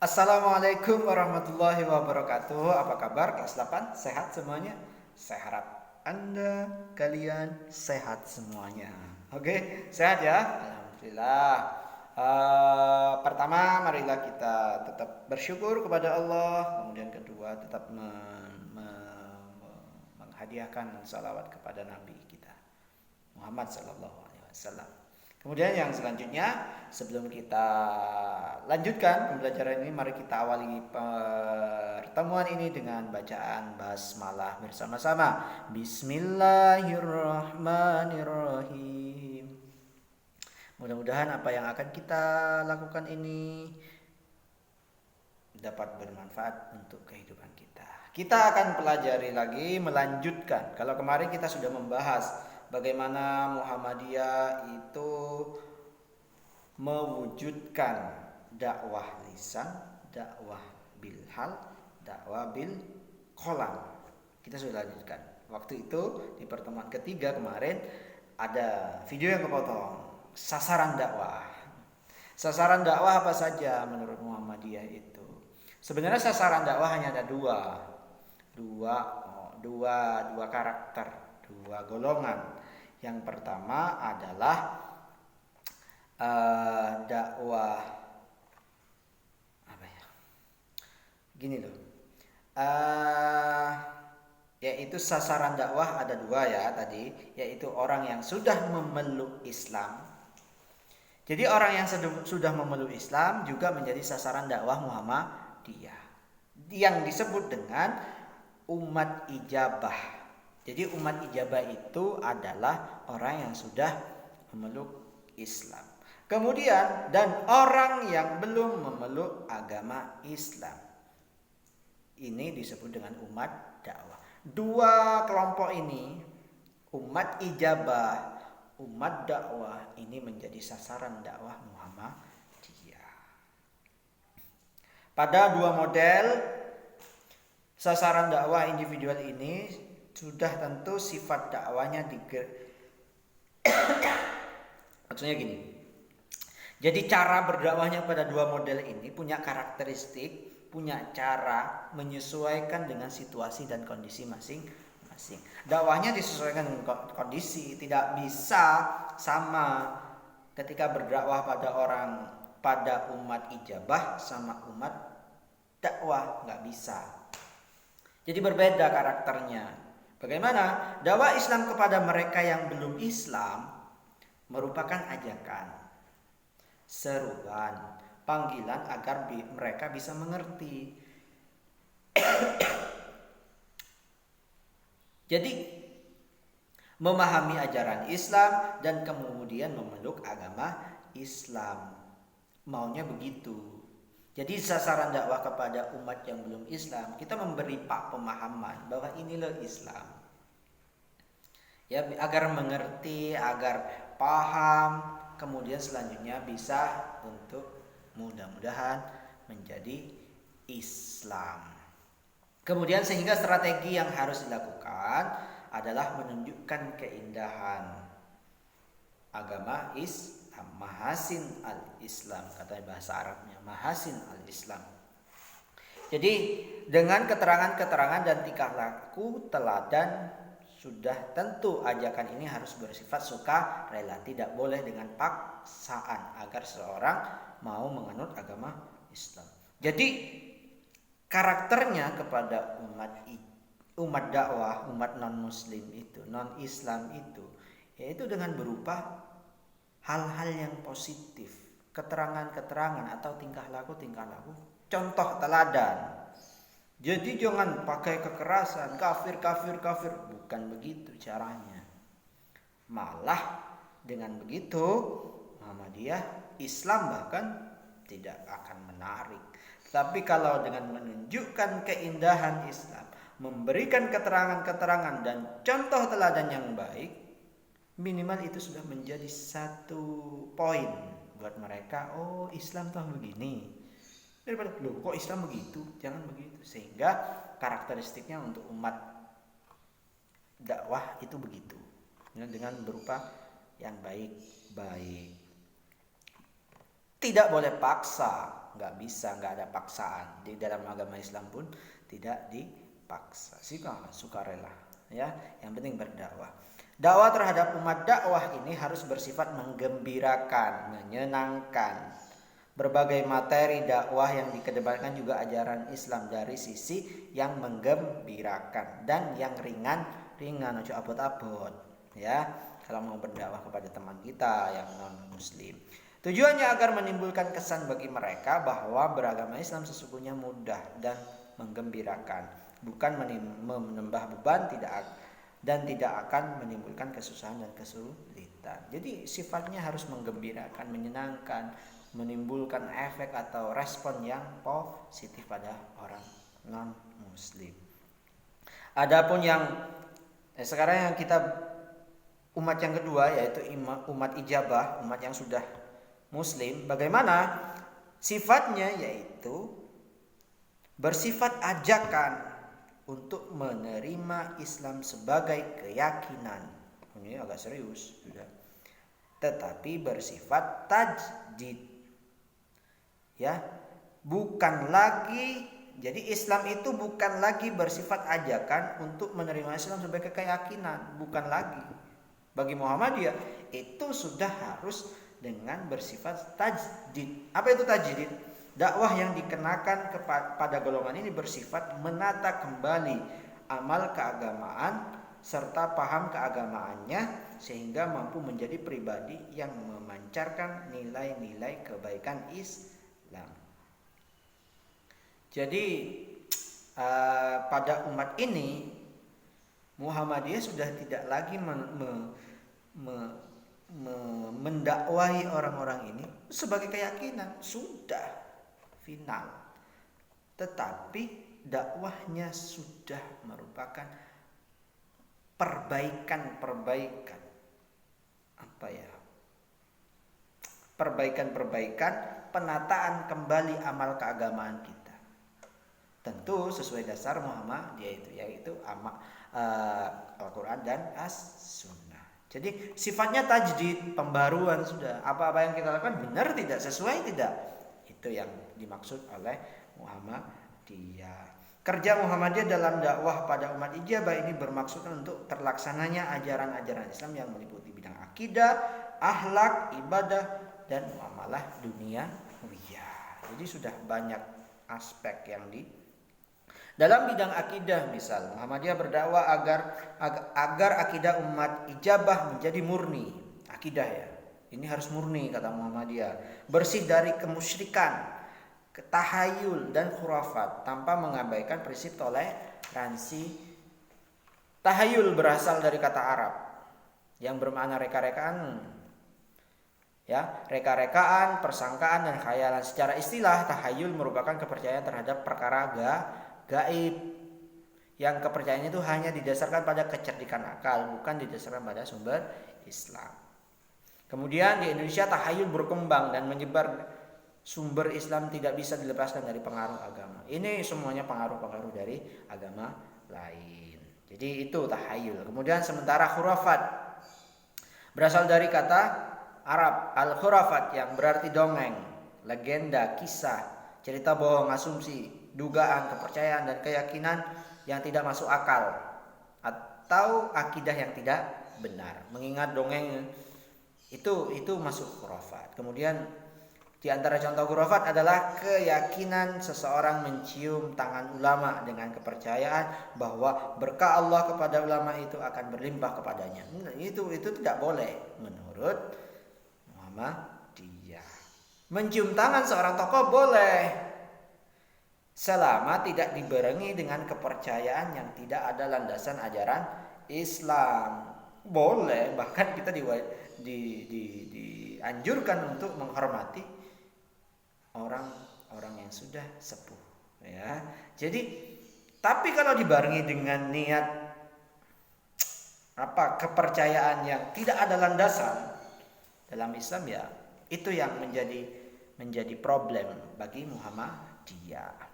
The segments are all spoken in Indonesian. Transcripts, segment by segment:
Assalamualaikum warahmatullahi wabarakatuh. Apa kabar kelas 8? Sehat semuanya? Saya harap Anda kalian sehat semuanya. Oke, sehat ya? Alhamdulillah. Pertama, marilah kita tetap bersyukur kepada Allah. Kemudian kedua, tetap menghadiahkan salawat kepada Nabi kita Muhammad Sallallahu Alaihi Wasallam. Kemudian yang selanjutnya, sebelum kita lanjutkan pembelajaran ini, mari kita awali pertemuan ini dengan bacaan basmalah bersama-sama. Bismillahirrahmanirrahim. Mudah-mudahan apa yang akan kita lakukan ini dapat bermanfaat untuk kehidupan kita. Kita akan pelajari lagi, melanjutkan. Kalau kemarin kita sudah membahas bagaimana Muhammadiyah itu mewujudkan dakwah lisan, dakwah bil hal, dakwah bil qalam. Kita sudah lanjutkan. Waktu itu di pertemuan ketiga kemarin ada video yang kepotong, sasaran dakwah. Sasaran dakwah apa saja menurut Muhammadiyah itu? Sebenarnya sasaran dakwah hanya ada dua karakter, dua golongan. Yang pertama adalah dakwah apa ya? Gini loh. Yaitu sasaran dakwah ada dua ya tadi, yaitu orang yang sudah memeluk Islam. Jadi orang yang sudah memeluk Islam juga menjadi sasaran dakwah Muhammadiyah, yang disebut dengan umat ijabah. Jadi umat ijabah itu adalah orang yang sudah memeluk Islam. Kemudian dan orang yang belum memeluk agama Islam. Ini disebut dengan umat dakwah. Dua kelompok ini, umat ijabah, umat dakwah, ini menjadi sasaran dakwah Muhammadiyah. Pada dua model sasaran dakwah individual ini sudah tentu sifat dakwanya maksudnya gini. Jadi cara berdakwahnya pada dua model ini punya karakteristik, punya cara menyesuaikan dengan situasi dan kondisi masing-masing. Dakwahnya disesuaikan dengan kondisi, tidak bisa sama ketika berdakwah pada umat ijabah sama umat dakwah, nggak bisa. Jadi berbeda karakternya. Bagaimana? Dakwah Islam kepada mereka yang belum Islam merupakan ajakan, seruan, panggilan agar mereka bisa mengerti. Jadi memahami ajaran Islam dan kemudian memeluk agama Islam. Maunya begitu. Jadi sasaran dakwah kepada umat yang belum Islam, kita memberi pemahaman bahwa inilah Islam. Ya, agar mengerti, agar paham, kemudian selanjutnya bisa untuk mudah-mudahan menjadi Islam. Kemudian sehingga strategi yang harus dilakukan adalah menunjukkan keindahan agama Islam. Mahasin al-Islam, kata bahasa Arabnya, mahasin al-Islam. Jadi dengan keterangan-keterangan dan tingkah laku teladan sudah tentu ajakan ini harus bersifat sukarela, tidak boleh dengan paksaan agar seseorang mau menganut agama Islam. Jadi karakternya kepada umat dakwah, umat non muslim itu, non Islam itu, yaitu dengan berupa hal-hal yang positif, keterangan-keterangan atau tingkah laku, contoh teladan. Jadi jangan pakai kekerasan, kafir, bukan begitu caranya. Malah dengan begitu Muhammadiyah, Islam bahkan tidak akan menarik. Tapi kalau dengan menunjukkan keindahan Islam, memberikan keterangan-keterangan dan contoh teladan yang baik, minimal itu sudah menjadi satu poin buat mereka. Oh, Islam tuh begini. Daripada loh kok Islam begitu, jangan begitu. Sehingga karakteristiknya untuk umat dakwah itu begitu, dengan berupa yang baik-baik. Tidak boleh paksa, nggak bisa, nggak ada paksaan. Di dalam agama Islam pun tidak dipaksa, sukarela, ya. Yang penting berdakwah. Dakwah terhadap umat dakwah ini harus bersifat menggembirakan, menyenangkan. Berbagai materi dakwah yang dikedepankan juga ajaran Islam dari sisi yang menggembirakan dan yang ringan, ojo abot-abot, ya. Kalau mau berdakwah kepada teman kita yang non muslim, tujuannya agar menimbulkan kesan bagi mereka bahwa beragama Islam sesungguhnya mudah dan menggembirakan, bukan menambah beban, tidak akan menimbulkan kesusahan dan kesulitan. Jadi sifatnya harus menggembirakan, menyenangkan, menimbulkan efek atau respon yang positif pada orang non muslim. Adapun yang sekarang yang kita umat yang kedua, yaitu umat ijabah, umat yang sudah muslim, bagaimana sifatnya? Yaitu bersifat ajakan untuk menerima Islam sebagai keyakinan. Ini agak serius sudah. Tetapi bersifat tajdid, ya, bukan lagi. Jadi Islam itu bukan lagi bersifat ajakan untuk menerima Islam sebagai keyakinan, bukan lagi. Bagi Muhammadiyah itu sudah harus dengan bersifat tajdid. Apa itu tajdid? Dakwah yang dikenakan kepada golongan ini bersifat menata kembali amal keagamaan serta paham keagamaannya sehingga mampu menjadi pribadi yang memancarkan nilai-nilai kebaikan Islam. Jadi pada umat ini Muhammadiyah sudah tidak lagi mendakwahi orang-orang ini sebagai keyakinan, sudah final. Tetapi dakwahnya sudah merupakan perbaikan, penataan kembali amal keagamaan kita. Tentu sesuai dasar Muhammadiyah yaitu Al-Quran dan As-Sunnah. Jadi sifatnya tajdid, pembaruan sudah. Apa-apa yang kita lakukan benar tidak, sesuai tidak. Itu yang dimaksud oleh Muhammadiyah. Kerja Muhammadiyah dalam dakwah pada umat ijabah ini bermaksud untuk terlaksananya ajaran-ajaran Islam yang meliputi bidang akidah, akhlak, ibadah, dan muamalah duniawiyah. Jadi sudah banyak aspek yang dalam bidang akidah. Misal Muhammadiyah berdakwah agar akidah umat ijabah menjadi murni. Akidah, ya, ini harus murni kata Muhammadiyah, bersih dari kemusyrikan, tahayul dan khurafat tanpa mengabaikan prinsip toleransi. Tahayul berasal dari kata Arab yang bermakna reka-rekaan, ya, reka-rekaan, persangkaan dan khayalan. Secara istilah, tahayul merupakan kepercayaan terhadap perkara gaib yang kepercayaan itu hanya didasarkan pada kecerdikan akal, bukan didasarkan pada sumber Islam. Kemudian di Indonesia tahayul berkembang dan menyebar. Sumber Islam tidak bisa dilepaskan dari pengaruh agama. Ini semuanya pengaruh-pengaruh dari agama lain. Jadi itu tahayul. Kemudian sementara khurafat berasal dari kata Arab al-khurafat yang berarti dongeng, legenda, kisah, cerita bohong, asumsi, dugaan, kepercayaan dan keyakinan yang tidak masuk akal atau akidah yang tidak benar. Mengingat dongeng itu masuk khurafat. Kemudian di antara contoh khurafat adalah keyakinan seseorang mencium tangan ulama dengan kepercayaan bahwa berkah Allah kepada ulama itu akan berlimpah kepadanya. Itu tidak boleh menurut Muhammadiyah. Mencium tangan seorang tokoh boleh selama tidak dibarengi dengan kepercayaan yang tidak ada landasan ajaran Islam. Boleh, bahkan kita dianjurkan untuk menghormati orang-orang yang sudah sepuh, ya. Jadi tapi kalau dibarengi dengan niat kepercayaan yang tidak ada landasan dalam Islam, ya, itu yang menjadi problem bagi Muhammadiyah.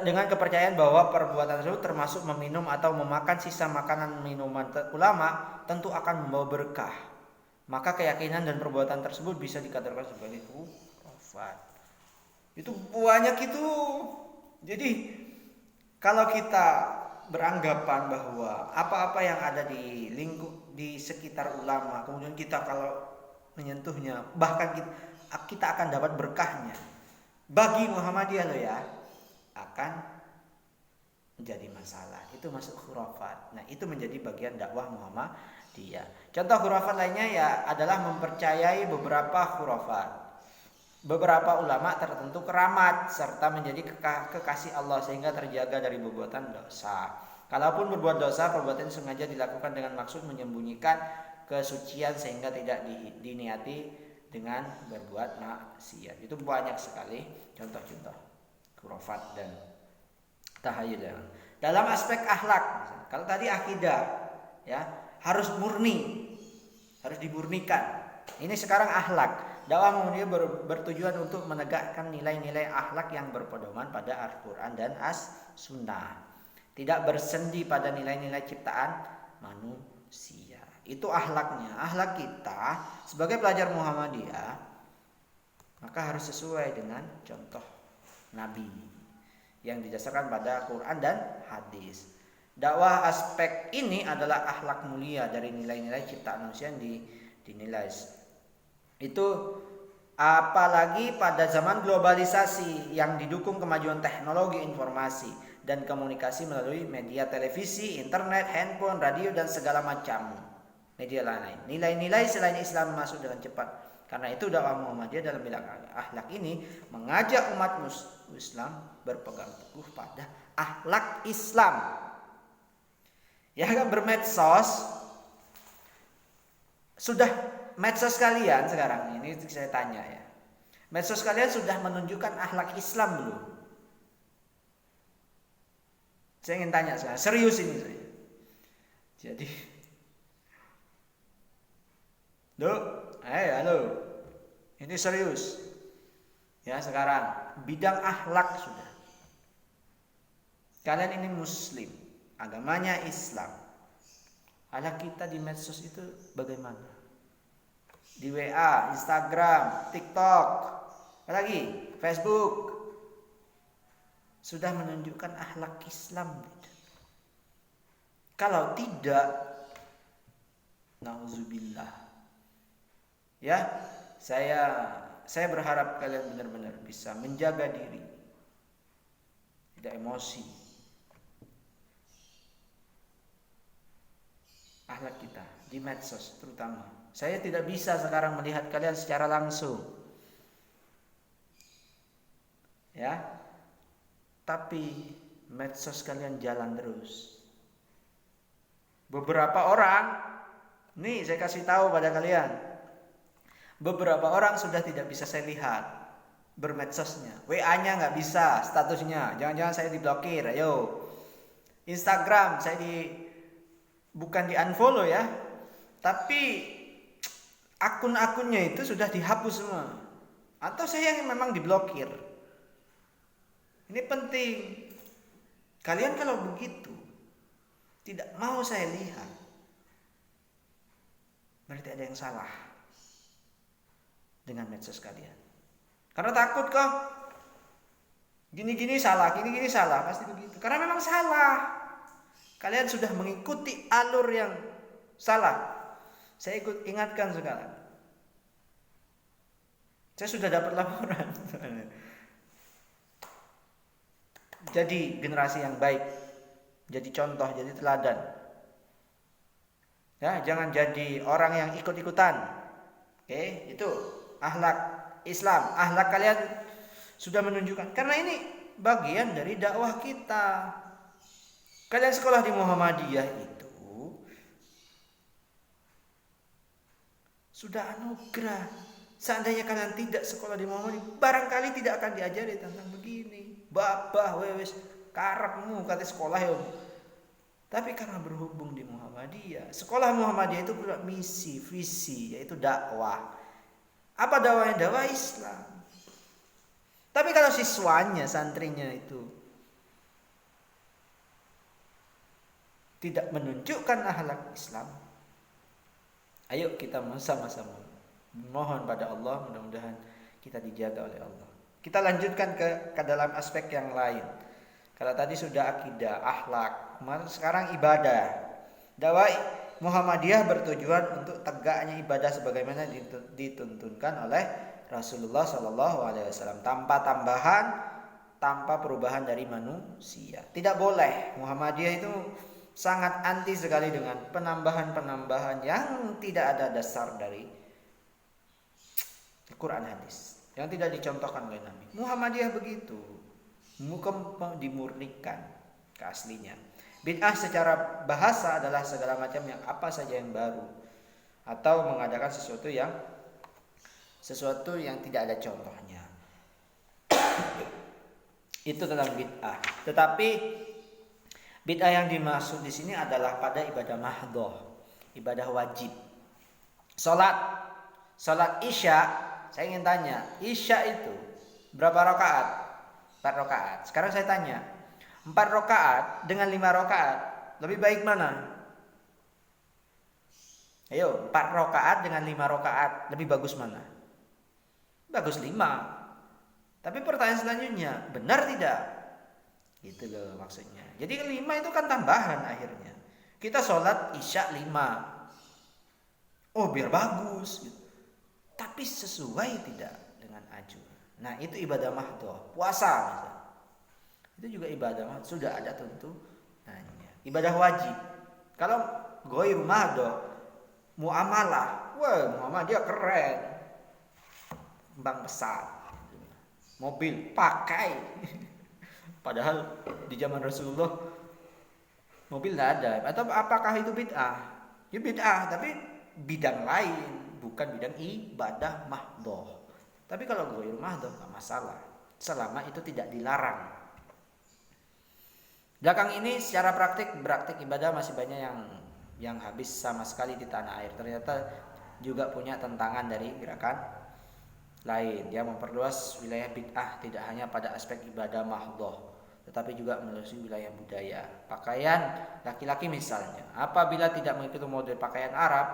Dengan kepercayaan bahwa perbuatan tersebut termasuk meminum atau memakan sisa makanan minuman ulama tentu akan membawa berkah. Maka keyakinan dan perbuatan tersebut bisa dikatakan sebagai khurafat. khurafat. Itu banyak itu. Jadi kalau kita beranggapan bahwa apa-apa yang ada di lingkup di sekitar ulama, kemudian kita kalau menyentuhnya, bahkan kita akan dapat berkahnya. Bagi Muhammadiyah loh ya, akan menjadi masalah. Itu masuk khurafat. Nah, itu menjadi bagian dakwah Muhammadiyah. Contoh khurafat lainnya ya adalah mempercayai beberapa khurafat. Beberapa ulama tertentu keramat serta menjadi kekasih Allah sehingga terjaga dari perbuatan dosa. Kalaupun berbuat dosa, perbuatan sengaja dilakukan dengan maksud menyembunyikan kesucian sehingga tidak diniati dengan berbuat maksiat. Itu banyak sekali contoh-contoh khurafat dan tahayul. Dalam aspek akhlak, kalau tadi akidah ya harus murni, harus dimurnikan. Ini sekarang akhlak. Dakwah Muhammadiyah bertujuan untuk menegakkan nilai-nilai akhlak yang berpedoman pada Al-Quran dan As-Sunnah. Tidak bersendi pada nilai-nilai ciptaan manusia. Itu akhlaknya. Akhlak kita sebagai pelajar Muhammadiyah maka harus sesuai dengan contoh Nabi yang didasarkan pada Quran dan hadis. Dakwah aspek ini adalah akhlak mulia dari nilai-nilai ciptaan manusia yang dinilai. Itu apalagi pada zaman globalisasi yang didukung kemajuan teknologi informasi dan komunikasi melalui media televisi, internet, handphone, radio dan segala macam media lain. Nilai-nilai selain Islam masuk dengan cepat. Karena itu dakwah Muhammadiyah dalam bidang akhlak ini mengajak umat Islam berpegang teguh pada akhlak Islam. Ya kan bermedsos sudah medsos kalian sekarang ini saya tanya ya. Medsos kalian sudah menunjukkan akhlak Islam belum? Saya ingin tanya sekarang, serius ini saya. Jadi, halo, ini serius. Ya sekarang bidang akhlak sudah. Kalian ini Muslim, agamanya Islam. Akhlak kita di medsos itu bagaimana? Di WA, Instagram, TikTok, apalagi Facebook sudah menunjukkan akhlak Islam. Kalau tidak, nauzubillah. Ya, saya berharap kalian benar-benar bisa menjaga diri, tidak emosi. Akhlak kita di medsos terutama. Saya tidak bisa sekarang melihat kalian secara langsung. Ya. Tapi medsos kalian jalan terus. Beberapa orang, nih saya kasih tahu pada kalian. Beberapa orang sudah tidak bisa saya lihat bermedsosnya. WA-nya nggak bisa, statusnya. Jangan-jangan saya diblokir, ayo. Instagram saya bukan di unfollow ya. Tapi akun-akunnya itu sudah dihapus semua. Atau saya yang memang diblokir. Ini penting. Kalian kalau begitu tidak mau saya lihat, berarti ada yang salah dengan medsos kalian. Karena takut kok. Gini-gini salah, gini-gini salah, pasti begitu. Karena memang salah. Kalian sudah mengikuti alur yang salah. Saya ingatkan sekarang. Saya sudah dapat laporan. Jadi generasi yang baik, jadi contoh, jadi teladan. Ya, jangan jadi orang yang ikut-ikutan. Oke, itu akhlak Islam. Akhlak kalian sudah menunjukkan. Karena ini bagian dari dakwah kita. Kalian sekolah di Muhammadiyah itu sudah anugerah. Seandainya kalian tidak sekolah di Muhammadiyah, barangkali tidak akan diajari tentang begini. Babah wewes karepmu kata sekolah ya. Tapi karena berhubung di Muhammadiyah, sekolah Muhammadiyah itu punya misi, visi, yaitu dakwah. Apa dakwahnya? Dakwah Islam. Tapi kalau siswanya, santrinya itu tidak menunjukkan akhlak Islam, ayo kita sama-sama mohon pada Allah, mudah-mudahan kita dijaga oleh Allah. Kita lanjutkan ke dalam aspek yang lain. Kalau tadi sudah akidah, akhlak, sekarang ibadah. Dakwah Muhammadiyah bertujuan untuk tegaknya ibadah sebagaimana dituntunkan oleh Rasulullah SAW, tanpa tambahan, tanpa perubahan dari manusia. Tidak boleh. Muhammadiyah itu sangat anti sekali dengan penambahan-penambahan yang tidak ada dasar dari Quran hadis, yang tidak dicontohkan oleh Nabi. Muhammadiyah begitu, dimurnikan ke aslinya. Bid'ah secara bahasa adalah segala macam yang apa saja yang baru atau mengadakan sesuatu yang tidak ada contohnya. Itu tentang bid'ah. Tetapi bid'ah yang dimaksud di sini adalah pada ibadah mahdhah, ibadah wajib. Salat Isya, saya ingin tanya, Isya itu berapa rakaat? 4 rakaat. Sekarang saya tanya, 4 rakaat dengan 5 rakaat, lebih baik mana? Ayo, 4 rakaat dengan 5 rakaat, lebih bagus mana? Bagus 5. Tapi pertanyaan selanjutnya, benar tidak? Gitu loh maksudnya. Jadi 5 itu kan tambahan akhirnya. Kita sholat Isya 5. Oh, biar bagus gitu. Tapi sesuai tidak dengan ajur. Nah, itu ibadah mahdhah. Puasa misalnya. Itu juga ibadah, sudah ada tuntunannya. Ibadah wajib. Kalau ghair mahdhah, muamalah, wah Muhammadiyah keren. Bank besar, mobil pakai. Padahal di zaman Rasulullah mobil tidak ada. Atau apakah itu bid'ah? Ya bid'ah, tapi bidang lain, bukan bidang ibadah mahdhah. Tapi kalau ghair mahdhah nggak masalah, selama itu tidak dilarang. Belakang ini secara praktik ibadah masih banyak yang habis sama sekali di tanah air. Ternyata juga punya tentangan dari gerakan lain. Dia memperluas wilayah bid'ah tidak hanya pada aspek ibadah mahdhah, tetapi juga meluasi wilayah budaya. Pakaian laki-laki misalnya, apabila tidak mengikuti model pakaian Arab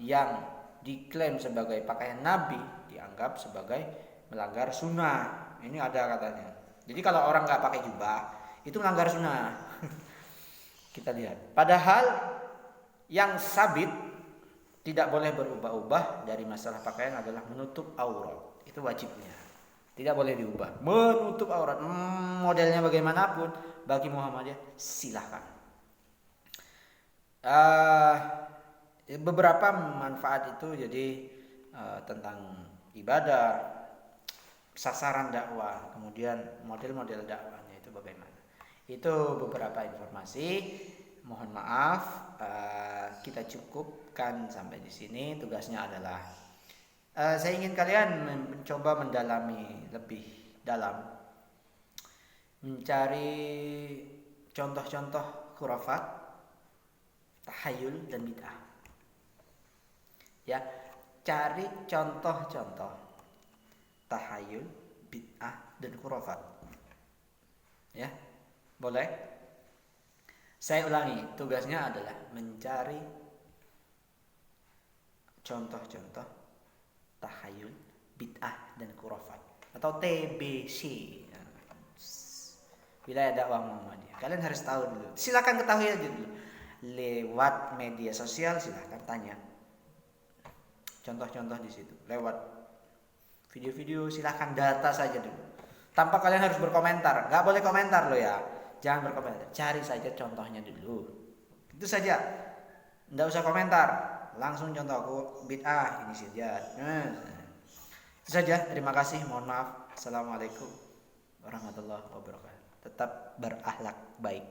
yang diklaim sebagai pakaian Nabi, dianggap sebagai melanggar sunnah. Ini ada katanya. Jadi kalau orang nggak pakai jubah, itu melanggar sunnah. Kita lihat. Padahal yang sabit tidak boleh berubah-ubah dari masalah pakaian adalah menutup aurat. Itu wajibnya. Tidak boleh diubah. Menutup aurat. Modelnya bagaimanapun bagi Muhammadiyah silahkan. Beberapa manfaat itu jadi tentang ibadah, sasaran dakwah, kemudian model-model dakwahnya itu bagaimana. Itu beberapa informasi. Mohon maaf, kita cukupkan sampai di sini. Tugasnya adalah saya ingin kalian mencoba mendalami lebih dalam, mencari contoh-contoh khurafat, tahayul dan bid'ah. Ya, cari contoh-contoh tahayul, bid'ah dan khurafat. Ya. Boleh? Saya ulangi, tugasnya adalah mencari contoh-contoh tahayul, bid'ah dan khurafat atau TBC. Wilayah dakwah Muhammadiyah. Kalian harus tahu dulu. Silakan ketahui aja dulu. Lewat media sosial silakan tanya. Contoh-contoh di situ. Lewat video-video silakan data saja dulu. Tanpa kalian harus berkomentar. Nggak boleh komentar loh ya. Jangan berkomentar, cari saja contohnya dulu. Itu saja. Nggak usah komentar, langsung contoh aku bid'ah ini saja. Itu saja. Terima kasih. Mohon maaf. Assalamualaikum warahmatullahi wabarakatuh. Tetap berakhlak baik.